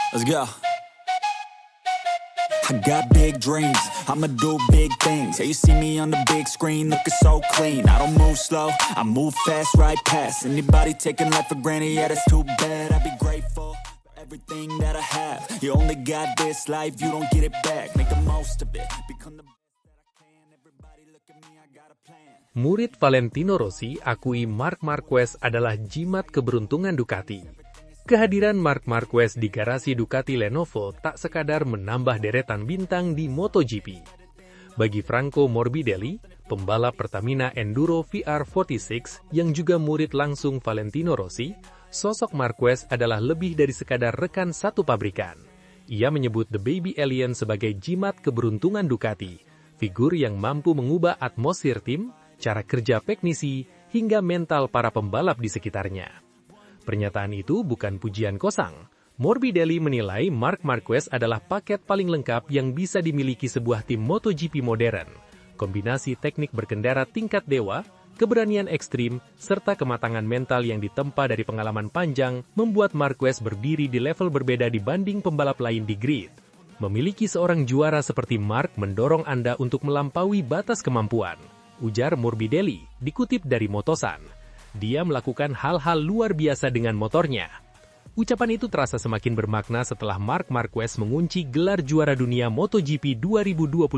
Let's go. I got big dreams, I'ma do big things. Yeah, you see me on the big screen, looking so clean. I don't move slow, I move fast, right past anybody taking life for granted. Yeah, that's too bad. I'd be grateful for everything that I have. You only got this life, you don't get it back. Make the most of it, become the best that I can. Everybody look at me, I got a plan. Murid Valentino Rossi akui Marc Marquez adalah jimat keberuntungan Ducati. Kehadiran Marc Marquez di garasi Ducati Lenovo tak sekadar menambah deretan bintang di MotoGP. Bagi Franco Morbidelli, pembalap Pertamina Enduro VR46 yang juga murid langsung Valentino Rossi, sosok Marquez adalah lebih dari sekadar rekan satu pabrikan. Ia menyebut The Baby Alien sebagai jimat keberuntungan Ducati, figur yang mampu mengubah atmosfer tim, cara kerja teknisi, hingga mental para pembalap di sekitarnya. Pernyataan itu bukan pujian kosong. Morbidelli menilai Marc Marquez adalah paket paling lengkap yang bisa dimiliki sebuah tim MotoGP modern. Kombinasi teknik berkendara tingkat dewa, keberanian ekstrim, serta kematangan mental yang ditempa dari pengalaman panjang membuat Marquez berdiri di level berbeda dibanding pembalap lain di grid. Memiliki seorang juara seperti Marc mendorong Anda untuk melampaui batas kemampuan, ujar Morbidelli, dikutip dari Motosan. Dia melakukan hal-hal luar biasa dengan motornya. Ucapan itu terasa semakin bermakna setelah Marc Marquez mengunci gelar juara dunia MotoGP 2025.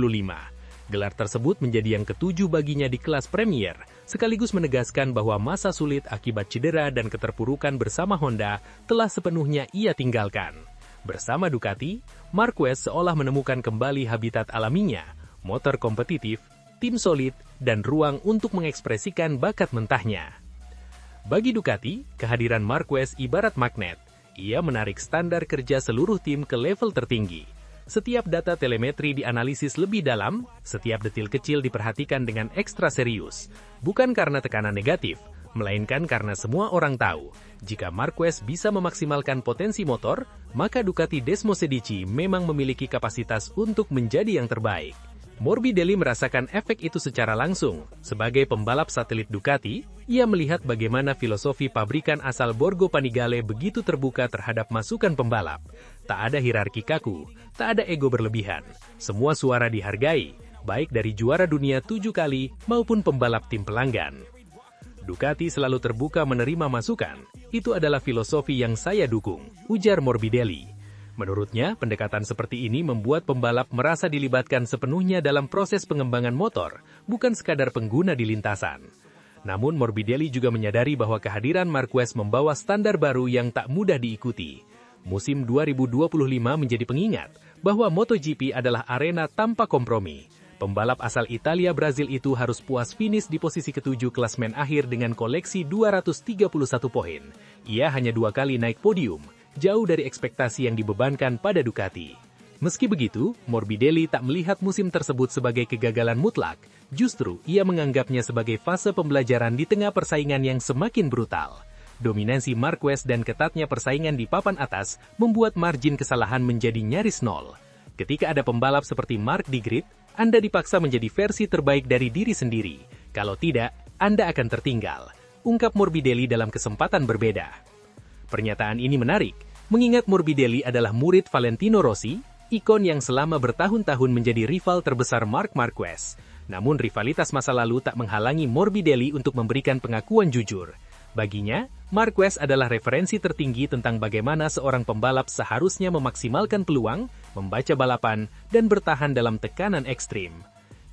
Gelar tersebut menjadi yang ketujuh baginya di kelas Premier, sekaligus menegaskan bahwa masa sulit akibat cedera dan keterpurukan bersama Honda telah sepenuhnya ia tinggalkan. Bersama Ducati, Marquez seolah menemukan kembali habitat alaminya, motor kompetitif, tim solid, dan ruang untuk mengekspresikan bakat mentahnya. Bagi Ducati, kehadiran Marquez ibarat magnet. Ia menarik standar kerja seluruh tim ke level tertinggi. Setiap data telemetri dianalisis lebih dalam, setiap detil kecil diperhatikan dengan ekstra serius. Bukan karena tekanan negatif, melainkan karena semua orang tahu, jika Marquez bisa memaksimalkan potensi motor, maka Ducati Desmosedici memang memiliki kapasitas untuk menjadi yang terbaik. Morbidelli merasakan efek itu secara langsung. Sebagai pembalap satelit Ducati, ia melihat bagaimana filosofi pabrikan asal Borgo Panigale begitu terbuka terhadap masukan pembalap. Tak ada hierarki kaku, tak ada ego berlebihan. Semua suara dihargai, baik dari juara dunia 7 kali maupun pembalap tim pelanggan. Ducati selalu terbuka menerima masukan. Itu adalah filosofi yang saya dukung, ujar Morbidelli. Menurutnya, pendekatan seperti ini membuat pembalap merasa dilibatkan sepenuhnya dalam proses pengembangan motor, bukan sekadar pengguna di lintasan. Namun Morbidelli juga menyadari bahwa kehadiran Marquez membawa standar baru yang tak mudah diikuti. Musim 2025 menjadi pengingat bahwa MotoGP adalah arena tanpa kompromi. Pembalap asal Italia Brazil itu harus puas finish di posisi ke-7 klasmen akhir dengan koleksi 231 poin. Ia hanya 2 kali naik podium, jauh dari ekspektasi yang dibebankan pada Ducati. Meski begitu, Morbidelli tak melihat musim tersebut sebagai kegagalan mutlak. Justru, ia menganggapnya sebagai fase pembelajaran di tengah persaingan yang semakin brutal. Dominasi Marquez dan ketatnya persaingan di papan atas membuat margin kesalahan menjadi nyaris nol. Ketika ada pembalap seperti Marc di grid, Anda dipaksa menjadi versi terbaik dari diri sendiri. Kalau tidak, Anda akan tertinggal, ungkap Morbidelli dalam kesempatan berbeda. Pernyataan ini menarik, mengingat Morbidelli adalah murid Valentino Rossi, ikon yang selama bertahun-tahun menjadi rival terbesar Marc Marquez. Namun rivalitas masa lalu tak menghalangi Morbidelli untuk memberikan pengakuan jujur. Baginya, Marquez adalah referensi tertinggi tentang bagaimana seorang pembalap seharusnya memaksimalkan peluang, membaca balapan, dan bertahan dalam tekanan ekstrim.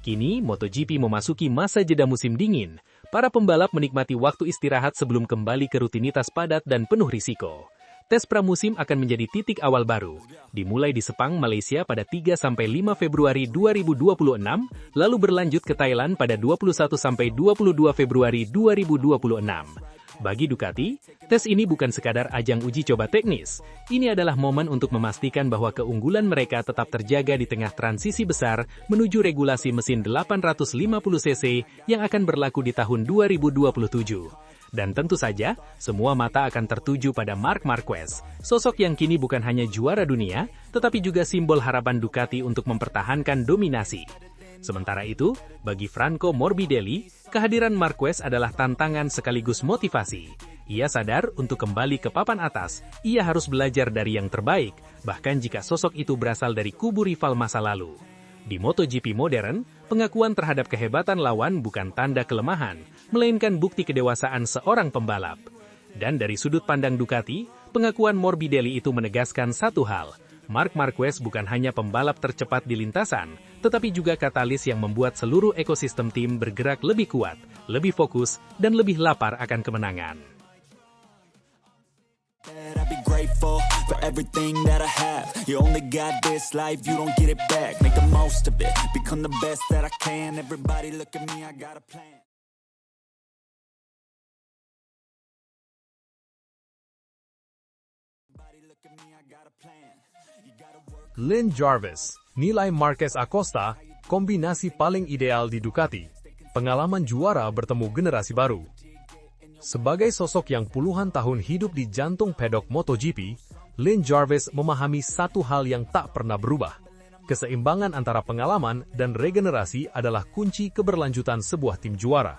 Kini, MotoGP memasuki masa jeda musim dingin. Para pembalap menikmati waktu istirahat sebelum kembali ke rutinitas padat dan penuh risiko. Tes pramusim akan menjadi titik awal baru, dimulai di Sepang, Malaysia pada 3-5 Februari 2026, lalu berlanjut ke Thailand pada 21-22 Februari 2026. Bagi Ducati, tes ini bukan sekadar ajang uji coba teknis. Ini adalah momen untuk memastikan bahwa keunggulan mereka tetap terjaga di tengah transisi besar menuju regulasi mesin 850cc yang akan berlaku di tahun 2027. Dan tentu saja, semua mata akan tertuju pada Marc Marquez, sosok yang kini bukan hanya juara dunia, tetapi juga simbol harapan Ducati untuk mempertahankan dominasi. Sementara itu, bagi Franco Morbidelli, kehadiran Marquez adalah tantangan sekaligus motivasi. Ia sadar untuk kembali ke papan atas, ia harus belajar dari yang terbaik, bahkan jika sosok itu berasal dari kubu rival masa lalu. Di MotoGP modern, pengakuan terhadap kehebatan lawan bukan tanda kelemahan, melainkan bukti kedewasaan seorang pembalap. Dan dari sudut pandang Ducati, pengakuan Morbidelli itu menegaskan satu hal, Marc Marquez bukan hanya pembalap tercepat di lintasan, tetapi juga katalis yang membuat seluruh ekosistem tim bergerak lebih kuat, lebih fokus, dan lebih lapar akan kemenangan. I'd be grateful for everything that I have. You only got this life, you don't get it back. Make the most of it, become the best that I can. Everybody look at me, I got a plan. Everybody look at me, I got a plan. You gotta work. Lynn Jarvis, nilai Marquez Acosta, kombinasi paling ideal di Ducati. Pengalaman juara bertemu generasi baru. Sebagai sosok yang puluhan tahun hidup di jantung pedok MotoGP, Lynn Jarvis memahami satu hal yang tak pernah berubah. Keseimbangan antara pengalaman dan regenerasi adalah kunci keberlanjutan sebuah tim juara.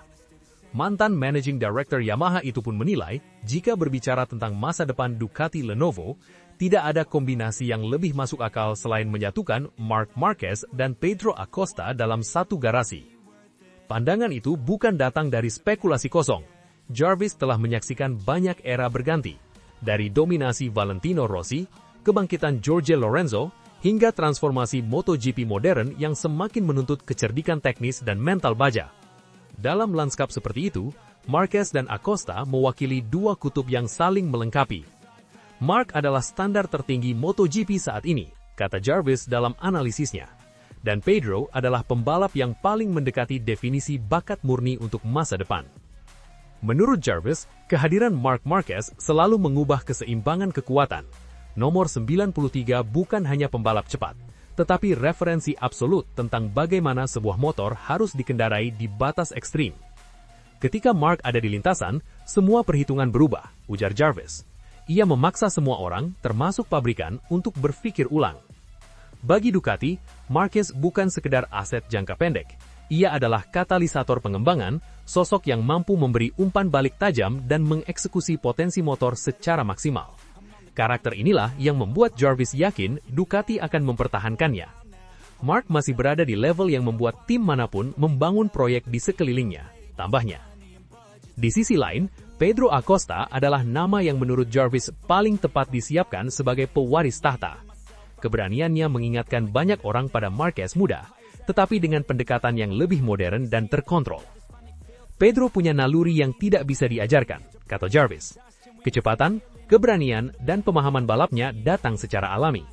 Mantan Managing Director Yamaha itu pun menilai, jika berbicara tentang masa depan Ducati Lenovo, tidak ada kombinasi yang lebih masuk akal selain menyatukan Marc Marquez dan Pedro Acosta dalam satu garasi. Pandangan itu bukan datang dari spekulasi kosong. Jarvis telah menyaksikan banyak era berganti, dari dominasi Valentino Rossi, kebangkitan Jorge Lorenzo, hingga transformasi MotoGP modern yang semakin menuntut kecerdikan teknis dan mental baja. Dalam lanskap seperti itu, Marquez dan Acosta mewakili dua kutub yang saling melengkapi. Marc adalah standar tertinggi MotoGP saat ini, kata Jarvis dalam analisisnya. Dan Pedro adalah pembalap yang paling mendekati definisi bakat murni untuk masa depan. Menurut Jarvis, kehadiran Marc Marquez selalu mengubah keseimbangan kekuatan. Nomor 93 bukan hanya pembalap cepat, tetapi referensi absolut tentang bagaimana sebuah motor harus dikendarai di batas ekstrim. Ketika Marc ada di lintasan, semua perhitungan berubah, ujar Jarvis. Ia memaksa semua orang, termasuk pabrikan, untuk berpikir ulang. Bagi Ducati, Marquez bukan sekedar aset jangka pendek. Ia adalah katalisator pengembangan, sosok yang mampu memberi umpan balik tajam dan mengeksekusi potensi motor secara maksimal. Karakter inilah yang membuat Jarvis yakin Ducati akan mempertahankannya. Marc masih berada di level yang membuat tim manapun membangun proyek di sekelilingnya, tambahnya. Di sisi lain, Pedro Acosta adalah nama yang menurut Jarvis paling tepat disiapkan sebagai pewaris tahta. Keberaniannya mengingatkan banyak orang pada Marquez muda, tetapi dengan pendekatan yang lebih modern dan terkontrol. Pedro punya naluri yang tidak bisa diajarkan, kata Jarvis. Kecepatan, keberanian, dan pemahaman balapnya datang secara alami.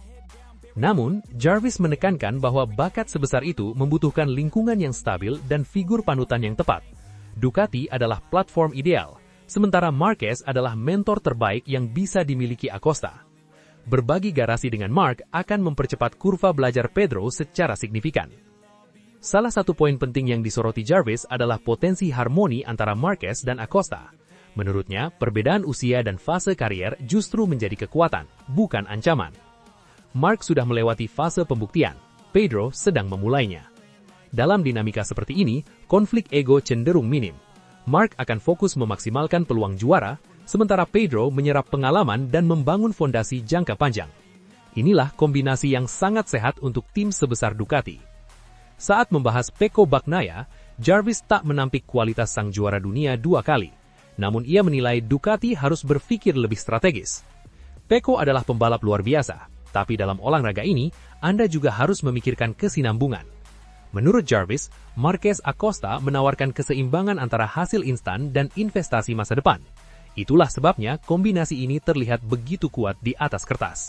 Namun, Jarvis menekankan bahwa bakat sebesar itu membutuhkan lingkungan yang stabil dan figur panutan yang tepat. Ducati adalah platform ideal, sementara Marquez adalah mentor terbaik yang bisa dimiliki Acosta. Berbagi garasi dengan Marc akan mempercepat kurva belajar Pedro secara signifikan. Salah satu poin penting yang disoroti Jarvis adalah potensi harmoni antara Marquez dan Acosta. Menurutnya, perbedaan usia dan fase karier justru menjadi kekuatan, bukan ancaman. Marc sudah melewati fase pembuktian, Pedro sedang memulainya. Dalam dinamika seperti ini, konflik ego cenderung minim. Marc akan fokus memaksimalkan peluang juara, sementara Pedro menyerap pengalaman dan membangun fondasi jangka panjang. Inilah kombinasi yang sangat sehat untuk tim sebesar Ducati. Saat membahas Pecco Bagnaia, Jarvis tak menampik kualitas sang juara dunia 2 kali. Namun ia menilai Ducati harus berpikir lebih strategis. Pecco adalah pembalap luar biasa, tapi dalam olahraga ini, Anda juga harus memikirkan kesinambungan. Menurut Jarvis, Marquez Acosta menawarkan keseimbangan antara hasil instan dan investasi masa depan. Itulah sebabnya kombinasi ini terlihat begitu kuat di atas kertas.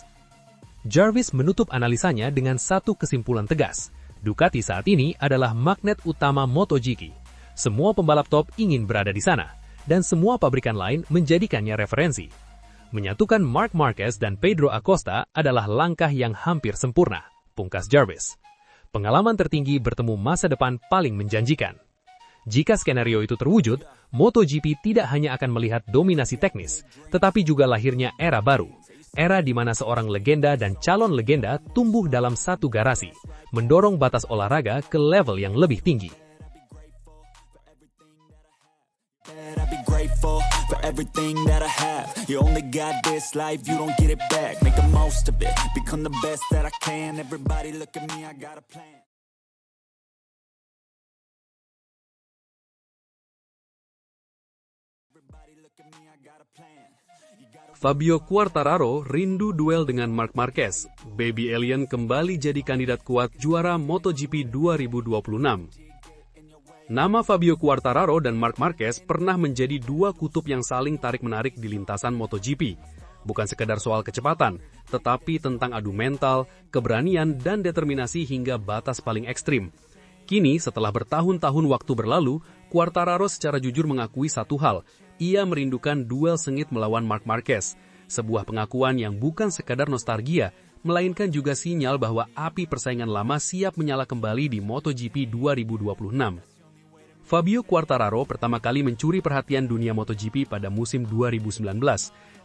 Jarvis menutup analisanya dengan satu kesimpulan tegas. Ducati saat ini adalah magnet utama MotoGP. Semua pembalap top ingin berada di sana, dan semua pabrikan lain menjadikannya referensi. Menyatukan Marc Marquez dan Pedro Acosta adalah langkah yang hampir sempurna, pungkas Jarvis. Pengalaman tertinggi bertemu masa depan paling menjanjikan. Jika skenario itu terwujud, MotoGP tidak hanya akan melihat dominasi teknis, tetapi juga lahirnya era baru. Era di mana seorang legenda dan calon legenda tumbuh dalam satu garasi, mendorong batas olahraga ke level yang lebih tinggi. be grateful for everything that I have. You only got this life, you don't get it back. Make the most of it, become the best that I can. Everybody look at me, I got a plan. Everybody look at me, I got a plan. Fabio Quartararo rindu duel dengan Marc Marquez. Baby Alien kembali jadi kandidat kuat juara MotoGP 2026. Nama Fabio Quartararo dan Marc Marquez pernah menjadi dua kutub yang saling tarik-menarik di lintasan MotoGP. Bukan sekedar soal kecepatan, tetapi tentang adu mental, keberanian, dan determinasi hingga batas paling ekstrim. Kini, setelah bertahun-tahun waktu berlalu, Quartararo secara jujur mengakui satu hal. Ia merindukan duel sengit melawan Marc Marquez, sebuah pengakuan yang bukan sekadar nostalgia, melainkan juga sinyal bahwa api persaingan lama siap menyala kembali di MotoGP 2026. Fabio Quartararo pertama kali mencuri perhatian dunia MotoGP pada musim 2019.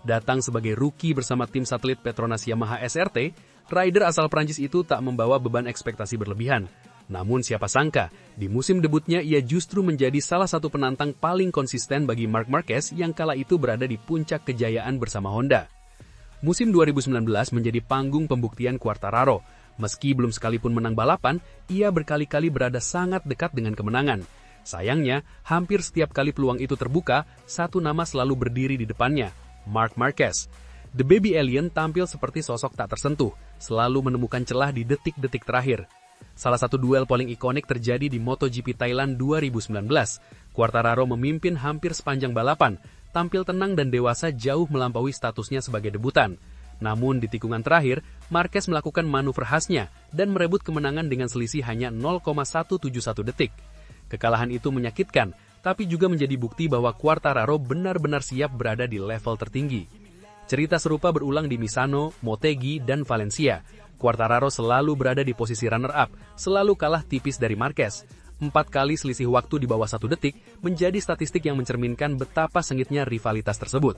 Datang sebagai rookie bersama tim satelit Petronas Yamaha SRT, rider asal Prancis itu tak membawa beban ekspektasi berlebihan. Namun siapa sangka, di musim debutnya ia justru menjadi salah satu penantang paling konsisten bagi Marc Marquez yang kala itu berada di puncak kejayaan bersama Honda. Musim 2019 menjadi panggung pembuktian Quartararo. Meski belum sekalipun menang balapan, ia berkali-kali berada sangat dekat dengan kemenangan. Sayangnya, hampir setiap kali peluang itu terbuka, satu nama selalu berdiri di depannya, Marc Marquez. The Baby Alien tampil seperti sosok tak tersentuh, selalu menemukan celah di detik-detik terakhir. Salah satu duel paling ikonik terjadi di MotoGP Thailand 2019. Quartararo memimpin hampir sepanjang balapan, tampil tenang dan dewasa jauh melampaui statusnya sebagai debutan. Namun di tikungan terakhir, Marquez melakukan manuver khasnya dan merebut kemenangan dengan selisih hanya 0,171 detik. Kekalahan itu menyakitkan, tapi juga menjadi bukti bahwa Quartararo benar-benar siap berada di level tertinggi. Cerita serupa berulang di Misano, Motegi, dan Valencia. Quartararo selalu berada di posisi runner-up, selalu kalah tipis dari Marquez. 4 kali selisih waktu di bawah 1 detik menjadi statistik yang mencerminkan betapa sengitnya rivalitas tersebut.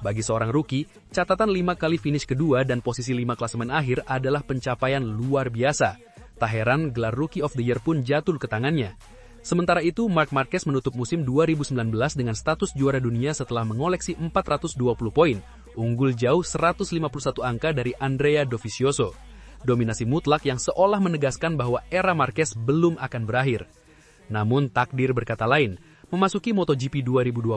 Bagi seorang rookie, catatan 5 kali finish kedua dan posisi 5 klasemen akhir adalah pencapaian luar biasa. Tak heran gelar Rookie of the Year pun jatuh ke tangannya. Sementara itu, Marc Marquez menutup musim 2019 dengan status juara dunia setelah mengoleksi 420 poin, unggul jauh 151 angka dari Andrea Dovizioso. Dominasi mutlak yang seolah menegaskan bahwa era Marquez belum akan berakhir. Namun takdir berkata lain, memasuki MotoGP 2020,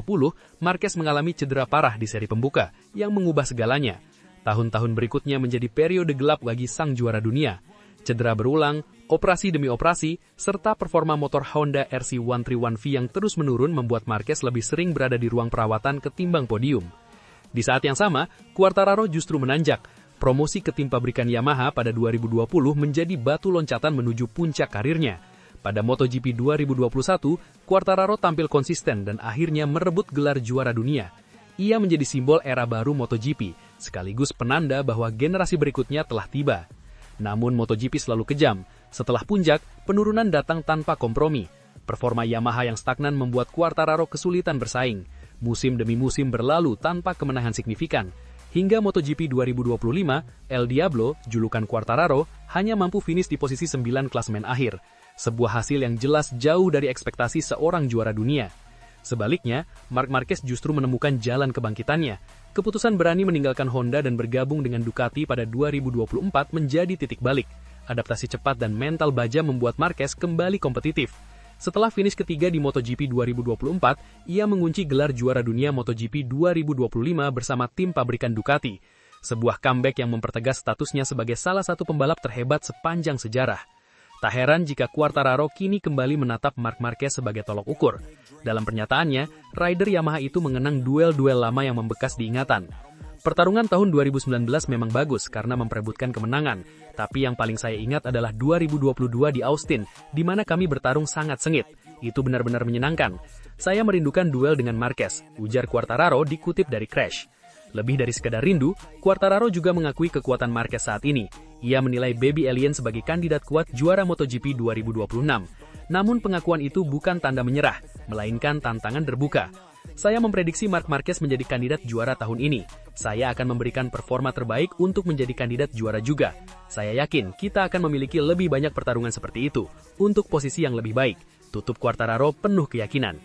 Marquez mengalami cedera parah di seri pembuka yang mengubah segalanya. Tahun-tahun berikutnya menjadi periode gelap bagi sang juara dunia. Cedera berulang, operasi demi operasi, serta performa motor Honda RC131V yang terus menurun membuat Marquez lebih sering berada di ruang perawatan ketimbang podium. Di saat yang sama, Quartararo justru menanjak. Promosi ke tim pabrikan Yamaha pada 2020 menjadi batu loncatan menuju puncak karirnya. Pada MotoGP 2021, Quartararo tampil konsisten dan akhirnya merebut gelar juara dunia. Ia menjadi simbol era baru MotoGP, sekaligus penanda bahwa generasi berikutnya telah tiba. Namun MotoGP selalu kejam. Setelah puncak, penurunan datang tanpa kompromi. Performa Yamaha yang stagnan membuat Quartararo kesulitan bersaing. Musim demi musim berlalu tanpa kemenangan signifikan. Hingga MotoGP 2025, El Diablo, julukan Quartararo, hanya mampu finish di posisi 9 klasemen akhir. Sebuah hasil yang jelas jauh dari ekspektasi seorang juara dunia. Sebaliknya, Marc Marquez justru menemukan jalan kebangkitannya. Keputusan berani meninggalkan Honda dan bergabung dengan Ducati pada 2024 menjadi titik balik. Adaptasi cepat dan mental baja membuat Marquez kembali kompetitif. Setelah finish ketiga di MotoGP 2024, ia mengunci gelar juara dunia MotoGP 2025 bersama tim pabrikan Ducati. Sebuah comeback yang mempertegas statusnya sebagai salah satu pembalap terhebat sepanjang sejarah. Tak heran jika Quartararo kini kembali menatap Marc Marquez sebagai tolok ukur. Dalam pernyataannya, rider Yamaha itu mengenang duel-duel lama yang membekas diingatan. Pertarungan tahun 2019 memang bagus karena memperebutkan kemenangan, tapi yang paling saya ingat adalah 2022 di Austin, di mana kami bertarung sangat sengit. Itu benar-benar menyenangkan. Saya merindukan duel dengan Marquez, ujar Quartararo dikutip dari Crash. Lebih dari sekedar rindu, Quartararo juga mengakui kekuatan Marquez saat ini. Ia menilai Baby Alien sebagai kandidat kuat juara MotoGP 2026. Namun pengakuan itu bukan tanda menyerah, melainkan tantangan terbuka. Saya memprediksi Marc Marquez menjadi kandidat juara tahun ini. Saya akan memberikan performa terbaik untuk menjadi kandidat juara juga. Saya yakin kita akan memiliki lebih banyak pertarungan seperti itu, untuk posisi yang lebih baik. Tutup Quartararo penuh keyakinan.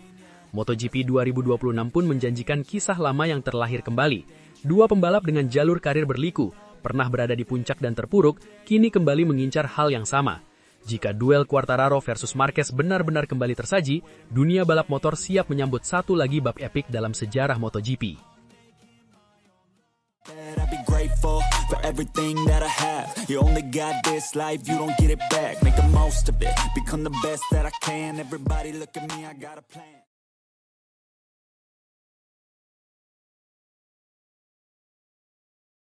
MotoGP 2026 pun menjanjikan kisah lama yang terlahir kembali. Dua pembalap dengan jalur karir berliku, pernah berada di puncak dan terpuruk, kini kembali mengincar hal yang sama. Jika duel Quartararo versus Marquez benar-benar kembali tersaji, dunia balap motor siap menyambut satu lagi bab epik dalam sejarah MotoGP. I'd be grateful for everything that I have. You only got this life, you don't get it back. Make the most of it, become the best that I can. Everybody look at me, I got a plan.